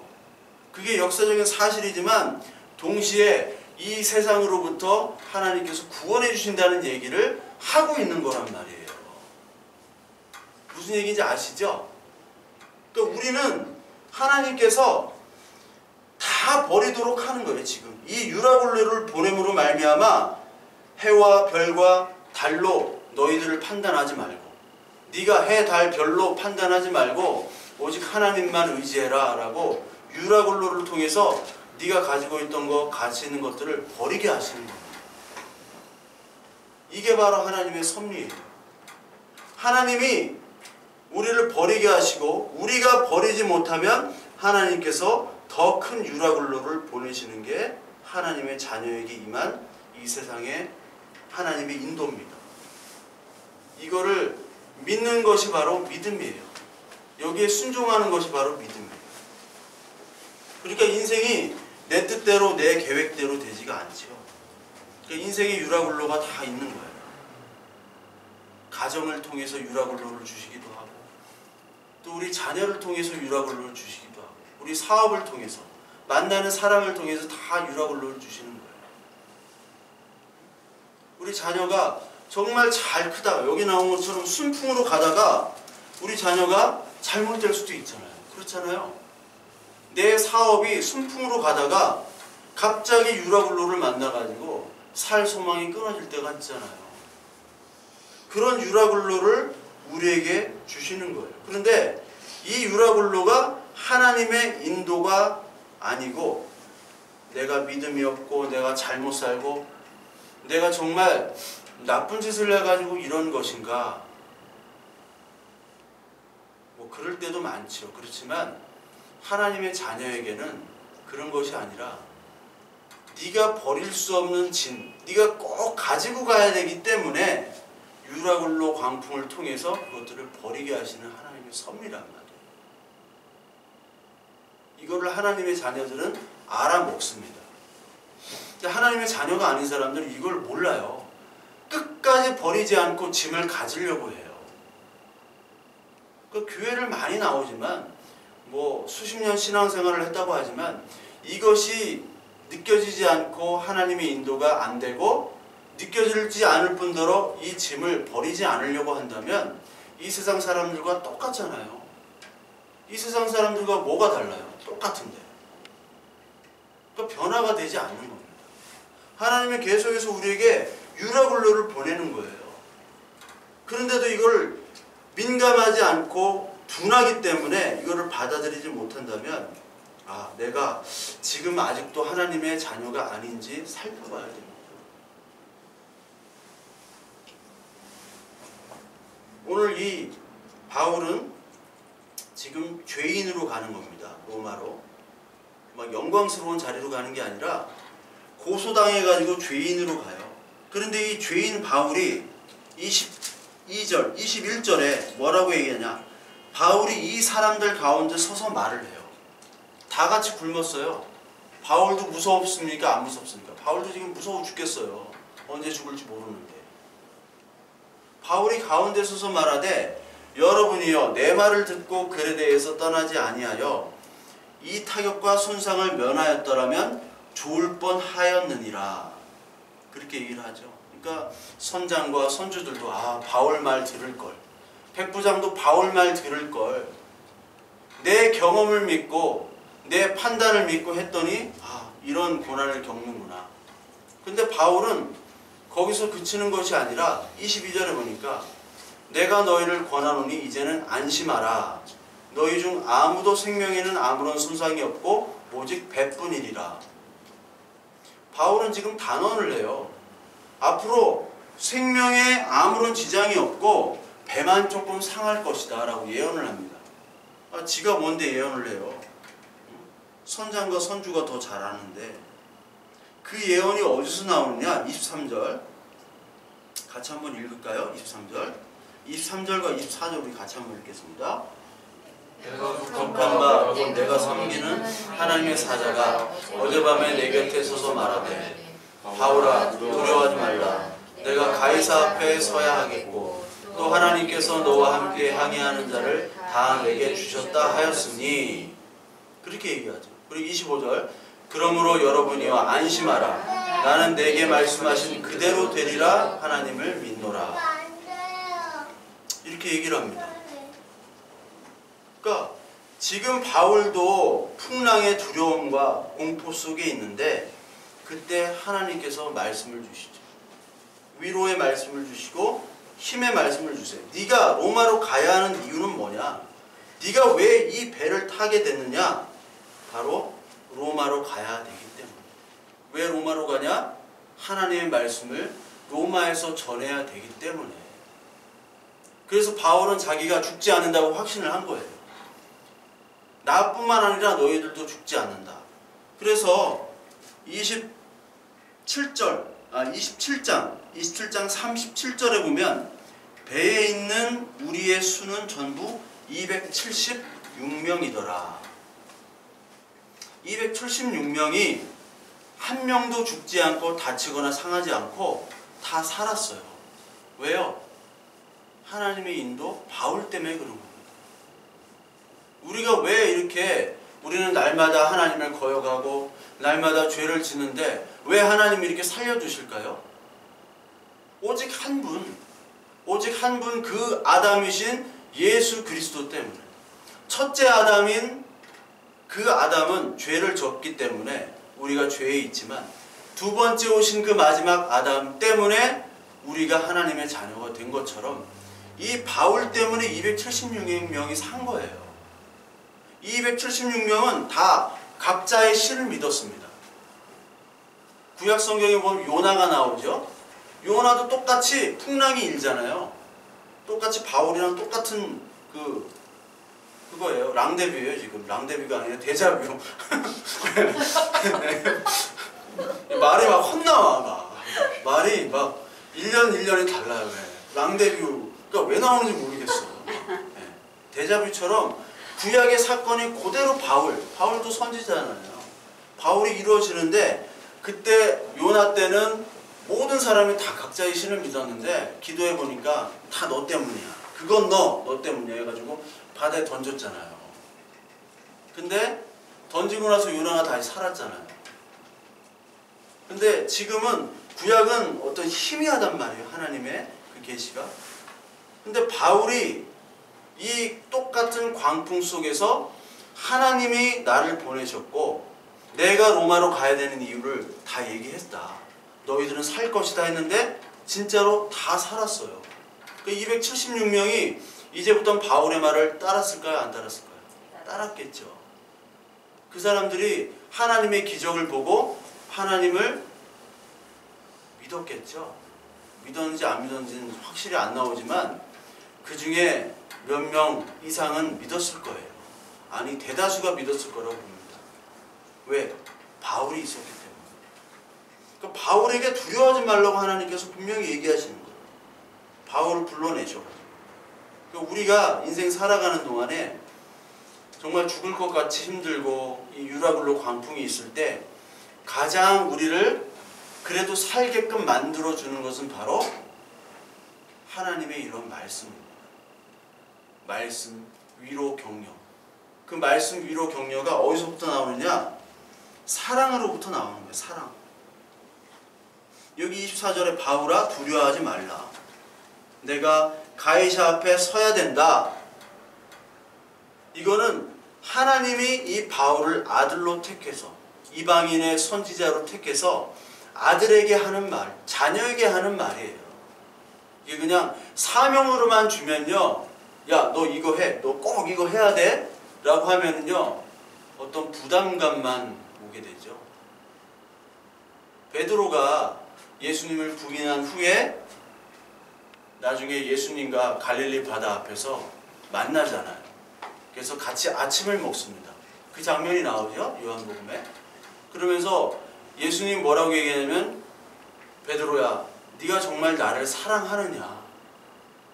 그게 역사적인 사실이지만 동시에 이 세상으로부터 하나님께서 구원해 주신다는 얘기를 하고 있는 거란 말이에요. 무슨 얘기인지 아시죠? 그러니까 우리는 하나님께서 다 버리도록 하는 거예요. 지금 이 유라굴레를 보냄으로 말미암아 해와 별과 달로 너희들을 판단하지 말고, 네가 해, 달, 별로 판단하지 말고 오직 하나님만 의지해라 라고 유라굴로를 통해서 네가 가지고 있던 거, 가치 있는 것들을 버리게 하시는 겁니다. 이게 바로 하나님의 섭리예요. 하나님이 우리를 버리게 하시고 우리가 버리지 못하면 하나님께서 더 큰 유라굴로를 보내시는 게 하나님의 자녀에게 임한 이 세상의 하나님의 인도입니다. 이거를 믿는 것이 바로 믿음이에요. 여기에 순종하는 것이 바로 믿음이에요. 그러니까 인생이 내 뜻대로 내 계획대로 되지가 않죠. 그러니까 인생의 유라굴로가 다 있는 거예요. 가정을 통해서 유라굴로를 주시기도 하고, 또 우리 자녀를 통해서 유라굴로를 주시기도 하고, 우리 사업을 통해서, 만나는 사람을 통해서 다 유라굴로를 주시는 거예요. 우리 자녀가 정말 잘 크다가 여기 나온 것처럼 순풍으로 가다가 우리 자녀가 잘못될 수도 있잖아요. 그렇잖아요. 내 사업이 순풍으로 가다가 갑자기 유라굴로를 만나가지고 살 소망이 끊어질 때가 있잖아요. 그런 유라굴로를 우리에게 주시는 거예요. 그런데 이 유라굴로가 하나님의 인도가 아니고, 내가 믿음이 없고 내가 잘못 살고 내가 정말 나쁜 짓을 해가지고 이런 것인가, 뭐 그럴 때도 많죠. 그렇지만 하나님의 자녀에게는 그런 것이 아니라 네가 버릴 수 없는 진, 네가 꼭 가지고 가야 되기 때문에 유라굴로 광풍을 통해서 그것들을 버리게 하시는 하나님의 섭리란 말이에요. 이거를 하나님의 자녀들은 알아먹습니다. 하나님의 자녀가 아닌 사람들은 이걸 몰라요. 끝까지 버리지 않고 짐을 가지려고 해요. 그 교회를 많이 나오지만, 뭐 수십 년 신앙생활을 했다고 하지만 이것이 느껴지지 않고 하나님의 인도가 안 되고 느껴지지 않을 뿐더러 이 짐을 버리지 않으려고 한다면 이 세상 사람들과 똑같잖아요. 이 세상 사람들과 뭐가 달라요? 똑같은데. 그러니까 변화가 되지 않는 겁니다. 하나님은 계속해서 우리에게 유라굴로를 보내는 거예요. 그런데도 이걸 민감하지 않고 둔하기 때문에 이거를 받아들이지 못한다면 내가 지금 아직도 하나님의 자녀가 아닌지 살펴봐야 됩니다. 오늘 이 바울은 지금 죄인으로 가는 겁니다. 로마로. 막 영광스러운 자리로 가는 게 아니라 고소당해가지고 죄인으로 가요. 그런데 이 죄인 바울이 22절, 21절에 뭐라고 얘기하냐? 바울이 이 사람들 가운데 서서 말을 해요. 다 같이 굶었어요. 바울도 무섭습니까? 안 무섭습니까? 바울도 지금 무서워 죽겠어요. 언제 죽을지 모르는데. 바울이 가운데 서서 말하되 여러분이여 내 말을 듣고 그레데에서 떠나지 아니하여 이 타격과 손상을 면하였더라면 좋을 뻔하였느니라. 그렇게 얘기를 하죠. 그러니까 선장과 선주들도 바울 말 들을걸. 백부장도 바울 말 들을걸. 내 경험을 믿고 내 판단을 믿고 했더니 이런 고난을 겪는구나. 근데 바울은 거기서 그치는 것이 아니라 22절에 보니까 내가 너희를 권하노니 이제는 안심하라. 너희 중 아무도 생명에는 아무런 손상이 없고 오직 배뿐이니라. 바울은 지금 단언을 해요. 앞으로 생명에 아무런 지장이 없고 배만 조금 상할 것이다 라고 예언을 합니다. 지가 뭔데 예언을 해요? 선장과 선주가 더 잘 아는데 그 예언이 어디서 나오느냐? 23절 같이 한번 읽을까요? 23절 23절과 24절 우리 같이 한번 읽겠습니다. 건반바 내가 섬기는 하나님의 사자가 어젯밤에 내 곁에 서서 말하되 바울아 두려워하지 말라. 내가 가이사 앞에 서야 하겠고 또 하나님께서 너와 함께 항해하는 자를 다 내게 주셨다 하였으니 그렇게 얘기하죠. 그리고 25절 그러므로 여러분이여 안심하라. 나는 내게 말씀하신 그대로 되리라 하나님을 믿노라. 이렇게 얘기를 합니다. 그러니까 지금 바울도 풍랑의 두려움과 공포 속에 있는데 그때 하나님께서 말씀을 주시죠. 위로의 말씀을 주시고 힘의 말씀을 주세요. 네가 로마로 가야 하는 이유는 뭐냐? 네가 왜 이 배를 타게 됐느냐? 바로 로마로 가야 되기 때문에. 왜 로마로 가냐? 하나님의 말씀을 로마에서 전해야 되기 때문에. 그래서 바울은 자기가 죽지 않는다고 확신을 한 거예요. 나뿐만 아니라 너희들도 죽지 않는다. 그래서 27장 37절에 보면 배에 있는 우리의 수는 전부 276명이더라. 276명이 한 명도 죽지 않고 다치거나 상하지 않고 다 살았어요. 왜요? 하나님의 인도 바울 때문에 그런 겁니다. 우리가 왜 이렇게 우리는 날마다 하나님을 거역하고 날마다 죄를 짓는데 왜 하나님이 이렇게 살려주실까요? 오직 한 분 그 아담이신 예수 그리스도 때문에. 첫째 아담인 그 아담은 죄를 졌기 때문에 우리가 죄에 있지만 두 번째 오신 그 마지막 아담 때문에 우리가 하나님의 자녀가 된 것처럼 이 바울 때문에 276명이 산 거예요. 276명은 다 각자의 신을 믿었습니다. 구약 성경에 보면 요나가 나오죠. 요나도 똑같이 풍랑이 일잖아요. 똑같이 바울이랑 똑같은 그거예요. 랑데뷰예요. 지금 랑데뷰가 아니라 데자뷰. 말이 막 헛나와. 말이 막 1년이 달라요. 랑데뷰 그러니까 왜 나오는지 모르겠어. 데자뷰처럼 구약의 사건이 그대로 바울도 선지자잖아요. 바울이 이루어지는데 그때 요나 때는 모든 사람이 다 각자의 신을 믿었는데 기도해 보니까 다 너 때문이야. 그건 너 때문이야 해가지고 바다에 던졌잖아요. 근데 던지고 나서 요나가 다시 살았잖아요. 근데 지금은 구약은 어떤 희미하단 말이에요. 하나님의 그 계시가. 근데 바울이 이 똑같은 광풍 속에서 하나님이 나를 보내셨고 내가 로마로 가야 되는 이유를 다 얘기했다. 너희들은 살 것이다 했는데 진짜로 다 살았어요. 그 276명이 이제부터 바울의 말을 따랐을까요? 안 따랐을까요? 따랐겠죠. 그 사람들이 하나님의 기적을 보고 하나님을 믿었겠죠. 믿었는지 안 믿었는지는 확실히 안 나오지만 그 중에 몇 명 이상은 믿었을 거예요. 아니, 대다수가 믿었을 거라고 봅니다. 왜? 바울이 있었기 때문에. 그러니까 바울에게 두려워하지 말라고 하나님께서 분명히 얘기하시는 거예요. 바울을 불러내셔가지고. 그러니까 우리가 인생 살아가는 동안에 정말 죽을 것 같이 힘들고 이 유라굴로 광풍이 있을 때 가장 우리를 그래도 살게끔 만들어주는 것은 바로 하나님의 이런 말씀입니다. 말씀, 위로, 격려. 그 말씀, 위로, 격려가 어디서부터 나오느냐? 사랑으로부터 나오는 거예요. 사랑. 여기 24절에 바울아 두려워하지 말라. 내가 가이사 앞에 서야 된다. 이거는 하나님이 이 바울을 아들로 택해서 이방인의 선지자로 택해서 아들에게 하는 말, 자녀에게 하는 말이에요. 이게 그냥 사명으로만 주면요, 야, 너 이거 해, 너 꼭 이거 해야 돼 라고 하면은요 어떤 부담감만 오게 되죠. 베드로가 예수님을 부인한 후에 나중에 예수님과 갈릴리 바다 앞에서 만나잖아요. 그래서 같이 아침을 먹습니다. 그 장면이 나오죠, 요한복음에. 그러면서 예수님 뭐라고 얘기하냐면, 베드로야, 네가 정말 나를 사랑하느냐.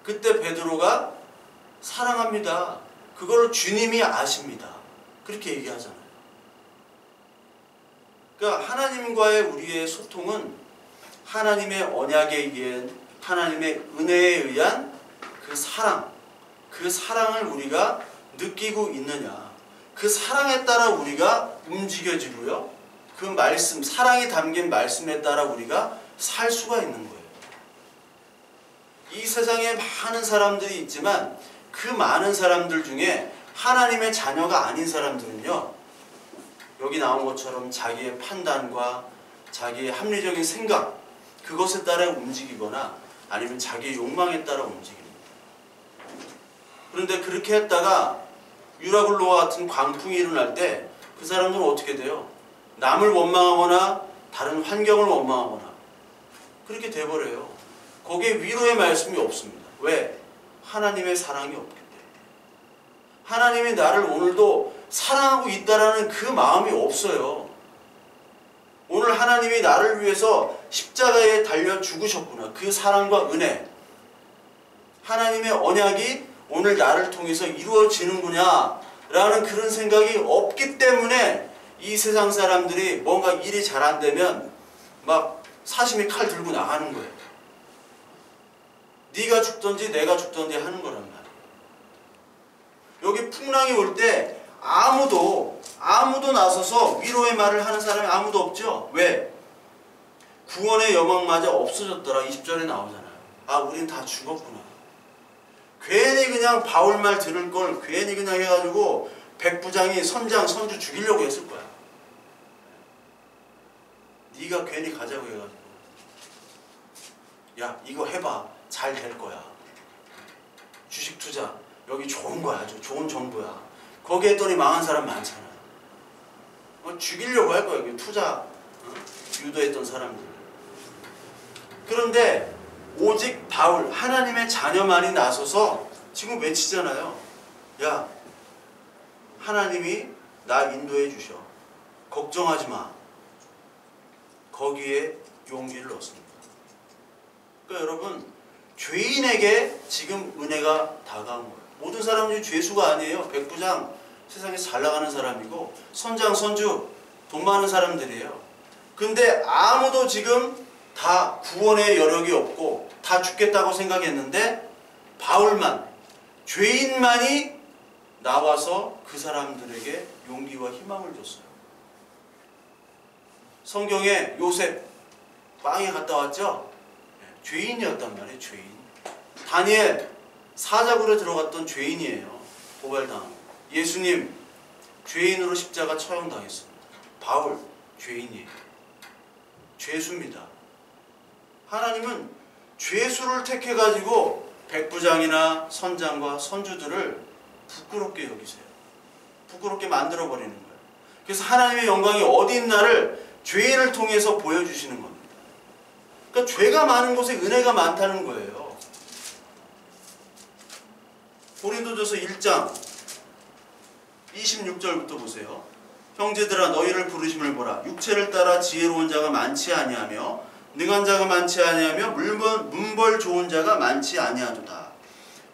그때 베드로가 사랑합니다. 그걸 주님이 아십니다. 그렇게 얘기하잖아요. 그러니까 하나님과의 우리의 소통은 하나님의 언약에 의한, 하나님의 은혜에 의한 그 사랑을 우리가 느끼고 있느냐. 그 사랑에 따라 우리가 움직여지고요. 그 말씀, 사랑이 담긴 말씀에 따라 우리가 살 수가 있는 거예요. 이 세상에 많은 사람들이 있지만 그 많은 사람들 중에 하나님의 자녀가 아닌 사람들은요, 여기 나온 것처럼 자기의 판단과 자기의 합리적인 생각, 그것에 따라 움직이거나 아니면 자기의 욕망에 따라 움직입니다. 그런데 그렇게 했다가 유라굴로와 같은 광풍이 일어날 때 그 사람들은 어떻게 돼요? 남을 원망하거나 다른 환경을 원망하거나 그렇게 돼버려요. 거기에 위로의 말씀이 없습니다. 왜? 하나님의 사랑이 없기 때문에. 하나님이 나를 오늘도 사랑하고 있다라는 그 마음이 없어요. 오늘 하나님이 나를 위해서 십자가에 달려 죽으셨구나. 그 사랑과 은혜, 하나님의 언약이 오늘 나를 통해서 이루어지는구나 라는 그런 생각이 없기 때문에 이 세상 사람들이 뭔가 일이 잘 안 되면 막 사심이 칼 들고 나가는 거예요. 네가 죽든지 내가 죽든지 하는 거란 말이에요. 여기 풍랑이 올 때 아무도 나서서 위로의 말을 하는 사람이 아무도 없죠. 왜? 구원의 여망마저 없어졌더라. 20절에 나오잖아요. 아, 우린 다 죽었구나. 괜히 그냥 바울 말 들을 걸 괜히 그냥 해가지고 백부장이 선장, 선주 죽이려고 했을 거야. 네가 괜히 가자고 해가지고, 야, 이거 해봐. 잘 될 거야. 주식 투자 여기 좋은 거야. 아주 좋은 정보야. 거기 했더니 망한 사람 많잖아요. 죽이려고 할 거야. 여기 투자 유도했던 사람들. 그런데 오직 바울, 하나님의 자녀만이 나서서 지금 외치잖아요. 야, 하나님이 나 인도해 주셔. 걱정하지 마. 거기에 용기를 얻습니다. 그러니까 여러분, 죄인에게 지금 은혜가 다가온 거예요. 모든 사람들이 죄수가 아니에요. 백부장, 세상에서 잘 나가는 사람이고, 선장, 선주, 돈 많은 사람들이에요. 근데 아무도 지금 다 구원의 여력이 없고 다 죽겠다고 생각했는데 바울만, 죄인만이 나와서 그 사람들에게 용기와 희망을 줬어요. 성경에 요셉 빵에 갔다 왔죠? 죄인이었단 말이에요. 죄인. 다니엘 사자굴에 들어갔던 죄인이에요. 고발당하고. 예수님 죄인으로 십자가 처형당했습니다. 바울 죄인이에요. 죄수입니다. 하나님은 죄수를 택해가지고 백부장이나 선장과 선주들을 부끄럽게 여기세요. 부끄럽게 만들어버리는 거예요. 그래서 하나님의 영광이 어디 있나를 죄인을 통해서 보여주시는 겁니다. 그러니까 죄가 많은 곳에 은혜가 많다는 거예요. 고린도전서 1장 26절부터 보세요. 형제들아 너희를 부르심을 보라. 육체를 따라 지혜로운 자가 많지 아니하며 능한 자가 많지 아니하며 문벌 좋은 자가 많지 아니하도다.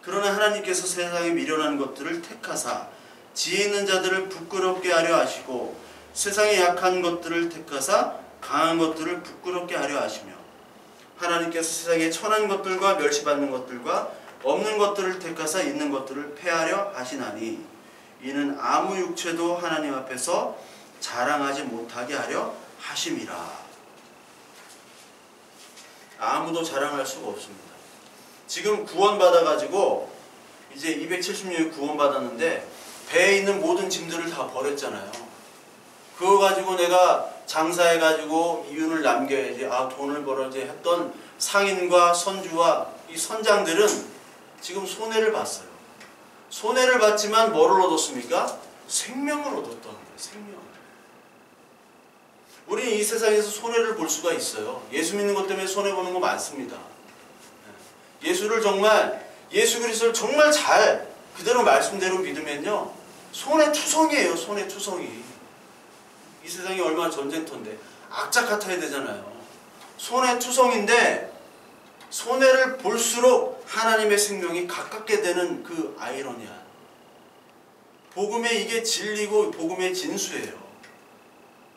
그러나 하나님께서 세상에 미련한 것들을 택하사 지혜 있는 자들을 부끄럽게 하려 하시고 세상에 약한 것들을 택하사 강한 것들을 부끄럽게 하려 하시며 하나님께서 세상에 천한 것들과 멸시받는 것들과 없는 것들을 택하사 있는 것들을 폐하려 하시나니 이는 아무 육체도 하나님 앞에서 자랑하지 못하게 하려 하심이라. 아무도 자랑할 수가 없습니다. 지금 구원받아가지고 이제 276일 구원받았는데 배에 있는 모든 짐들을 다 버렸잖아요. 그거 가지고 내가 장사해가지고 이윤을 남겨야지, 돈을 벌어야지 했던 상인과 선주와 이 선장들은 지금 손해를 봤어요. 손해를 봤지만 뭐를 얻었습니까? 생명을 얻었다는 거예요. 생명을. 우리는 이 세상에서 손해를 볼 수가 있어요. 예수 믿는 것 때문에 손해보는 거 많습니다. 예수를 정말, 예수 그리스도를 정말 잘 그대로 말씀대로 믿으면요 손해투성이에요. 손해투성이. 이 세상이 얼마나 전쟁터인데 악착 같아야 되잖아요. 손해투성인데 손해를 볼수록 하나님의 생명이 가깝게 되는 그 아이러니한 복음의 이게 진리고 복음의 진수예요.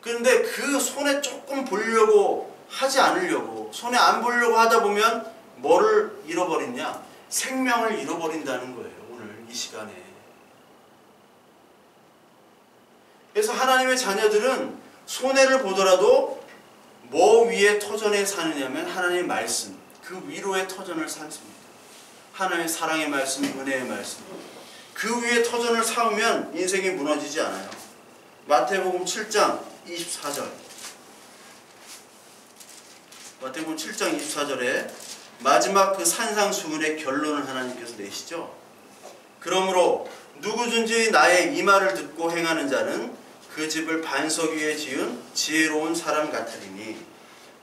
그런데 그 손해 조금 보려고 하지 않으려고 손해 안 보려고 하다 보면 뭐를 잃어버리냐? 생명을 잃어버린다는 거예요. 오늘 이 시간에. 그래서 하나님의 자녀들은 손해를 보더라도 뭐 위에 터전에 사느냐면 하나님의 말씀, 그 위로의 터전을 삼습니다. 하나님의 사랑의 말씀, 은혜의 말씀. 그 위에 터전을 삼으면 인생이 무너지지 않아요. 마태복음 7장 24절. 마태복음 7장 24절에 마지막 그 산상수훈의 결론을 하나님께서 내시죠. 그러므로 누구든지 나의 이 말을 듣고 행하는 자는 그 집을 반석 위에 지은 지혜로운 사람 같으리니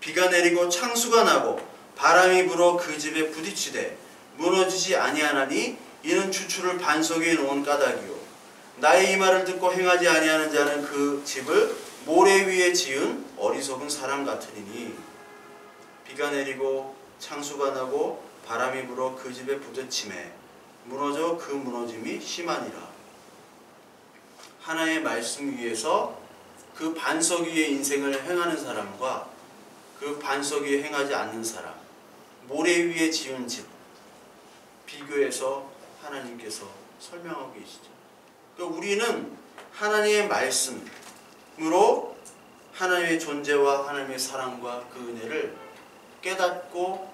비가 내리고 창수가 나고 바람이 불어 그 집에 부딪히되 무너지지 아니하나니 이는 주추를 반석 위에 놓은 까닭이요 나의 이 말을 듣고 행하지 아니하는 자는 그 집을 모래 위에 지은 어리석은 사람 같으리니 비가 내리고 창수가 나고 바람이 불어 그 집에 부딪히매 무너져 그 무너짐이 심하니라. 하나의 말씀 위에서 그 반석 위에 인생을 행하는 사람과 그 반석 위에 행하지 않는 사람, 모래 위에 지은 집 비교해서 하나님께서 설명하고 계시죠. 그러니까 우리는 하나님의 말씀으로 하나님의 존재와 하나님의 사랑과 그 은혜를 깨닫고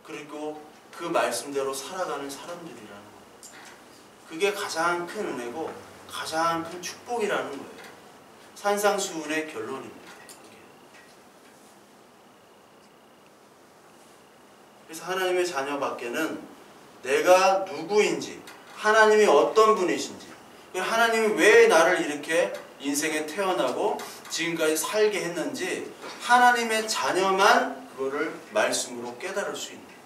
그리고 그 말씀대로 살아가는 사람들이라는 거예요. 그게 가장 큰 은혜고 가장 큰 축복이라는 거예요. 산상수훈의 결론입니다. 그래서 하나님의 자녀밖에는 내가 누구인지, 하나님이 어떤 분이신지, 하나님이 왜 나를 이렇게 인생에 태어나고 지금까지 살게 했는지 하나님의 자녀만 그거를 말씀으로 깨달을 수 있는 거예요.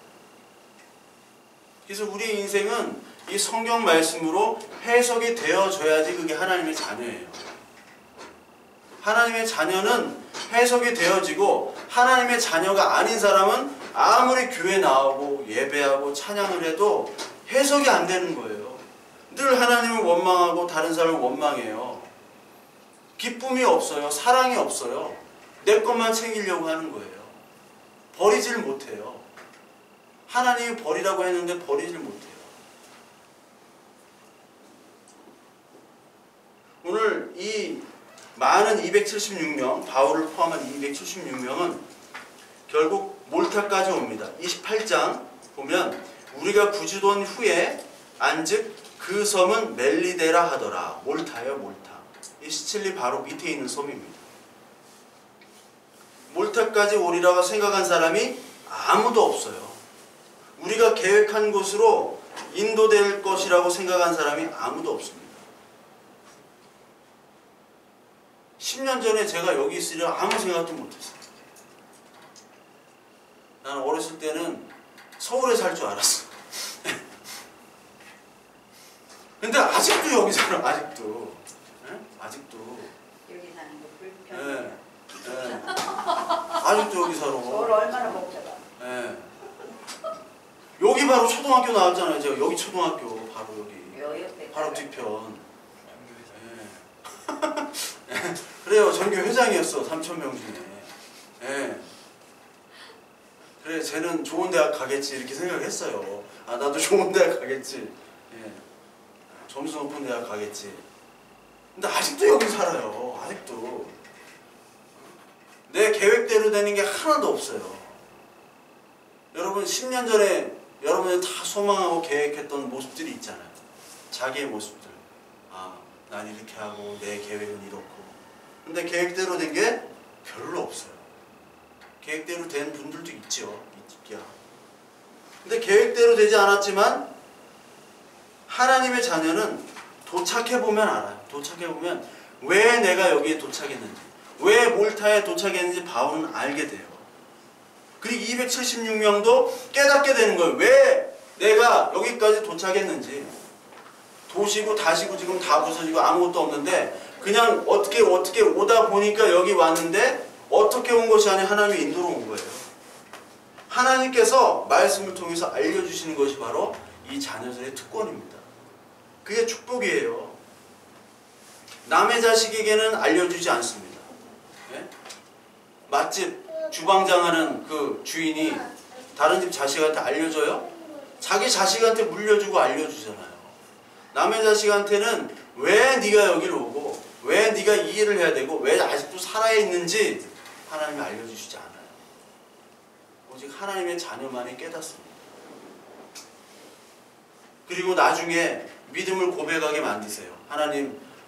그래서 우리 인생은 이 성경 말씀으로 해석이 되어져야지 그게 하나님의 자녀예요. 하나님의 자녀는 해석이 되어지고 하나님의 자녀가 아닌 사람은 아무리 교회 나오고 예배하고 찬양을 해도 해석이 안 되는 거예요. 늘 하나님을 원망하고 다른 사람을 원망해요. 기쁨이 없어요. 사랑이 없어요. 내 것만 챙기려고 하는 거예요. 버리질 못해요. 하나님이 버리라고 했는데 버리질 못해요. 오늘 이 많은 276명, 바울을 포함한 276명은 결국 몰타까지 옵니다. 28장 보면 우리가 구주돈 후에 안즉 그 섬은 멜리데라 하더라. 몰타예요, 몰타. 이 시칠리 바로 밑에 있는 섬입니다. 몰타까지 오리라고 생각한 사람이 아무도 없어요. 우리가 계획한 곳으로 인도될 것이라고 생각한 사람이 아무도 없습니다. 10년 전에 제가 여기 있으려 아무 생각도 못했어요. 나는 어렸을 때는 서울에 살 줄 알았어. 근데 아직도 여기 살아. 아직도. 네? 아직도. 여기 사는 거 불편해. 네. 네. 아직도 여기 살아. 서울 얼마나 복잡하. 네. 여기 바로 초등학교 나왔잖아요. 제가 여기 초등학교 바로 여기. 요 옆에. 바로 뒤편. 네. 그래요. 전교 회장이었어. 3,000명 중에. 네. 그래, 쟤는 좋은 대학 가겠지 이렇게 생각했어요. 아, 나도 좋은 대학 가겠지. 예. 점수 높은 대학 가겠지. 근데 아직도 여기 살아요. 아직도. 내 계획대로 되는 게 하나도 없어요. 여러분 10년 전에 여러분이 다 소망하고 계획했던 모습들이 있잖아요. 자기의 모습들. 아, 난 이렇게 하고 내 계획은 이렇고. 근데 계획대로 된 게 별로 없어요. 계획대로 된 분들도 있죠. 있기야. 근데 계획대로 되지 않았지만 하나님의 자녀는 도착해보면 알아요. 도착해보면 왜 내가 여기에 도착했는지, 왜 몰타에 도착했는지 바울은 알게 돼요. 그리고 276명도 깨닫게 되는 거예요. 왜 내가 여기까지 도착했는지. 도시고 다시고 지금 다 부서지고 아무것도 없는데 그냥 어떻게 오다 보니까 여기 왔는데 어떻게 온 것이 아니라 하나님의 인도로 온 거예요. 하나님께서 말씀을 통해서 알려주시는 것이 바로 이 자녀들의 특권입니다. 그게 축복이에요. 남의 자식에게는 알려주지 않습니다. 네? 맛집 주방장하는 그 주인이 다른 집 자식한테 알려줘요? 자기 자식한테 물려주고 알려주잖아요. 남의 자식한테는 왜 네가 여기를 오고 왜 네가 이 일을 해야 되고 왜 아직도 살아있는지 하나님이 알려주시지 않아요. 오직 하나님의 자녀만이 깨닫습니다. 그리고 나중에 믿음을 고백하게 만드세요.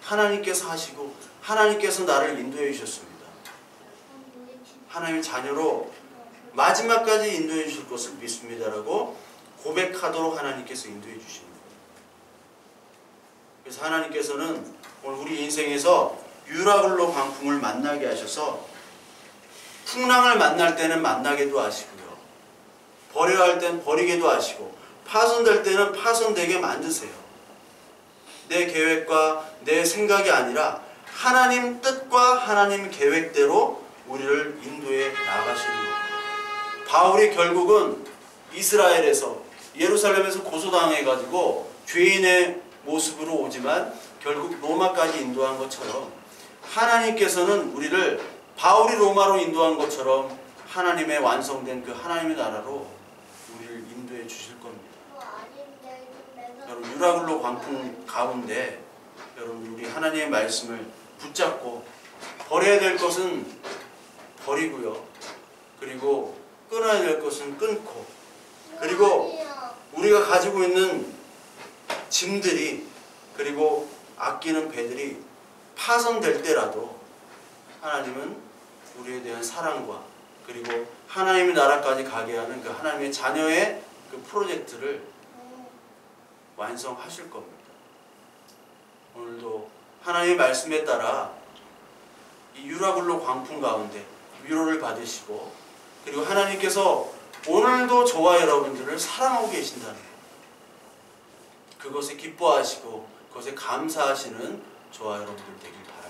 하나님께서 하시고 하나님께서 나를 인도해 주셨습니다. 하나님의 자녀로 마지막까지 인도해 주실 것을 믿습니다라고 고백하도록 하나님께서 인도해 주십니다. 그래서 하나님께서는 오늘 우리 인생에서 유라굴로 광풍을 만나게 하셔서 풍랑을 만날 때는 만나게도 하시고요. 버려야 할 때는 버리게도 하시고 파손될 때는 파손되게 만드세요. 내 계획과 내 생각이 아니라 하나님 뜻과 하나님 계획대로 우리를 인도해 나가시는 겁니다. 바울이 결국은 이스라엘에서 예루살렘에서 고소당해가지고 죄인의 모습으로 오지만 결국 로마까지 인도한 것처럼 하나님께서는 우리를 바울이 로마로 인도한 것처럼 하나님의 완성된 그 하나님의 나라로 우리를 인도해 주실 겁니다. 여러분 유라굴로 광풍 가운데 여러분 우리 하나님의 말씀을 붙잡고 버려야 될 것은 버리고요. 그리고 끊어야 될 것은 끊고 그리고 우리가 가지고 있는 짐들이 그리고 아끼는 배들이 파손될 때라도 하나님은 우리에 대한 사랑과 그리고 하나님의 나라까지 가게 하는 그 하나님의 자녀의 그 프로젝트를 완성하실 겁니다. 오늘도 하나님의 말씀에 따라 이 유라굴로 광풍 가운데 위로를 받으시고 그리고 하나님께서 오늘도 저와 여러분들을 사랑하고 계신다는 것, 그것에 기뻐하시고 그것에 감사하시는 저와 여러분들 되길 바랍니다.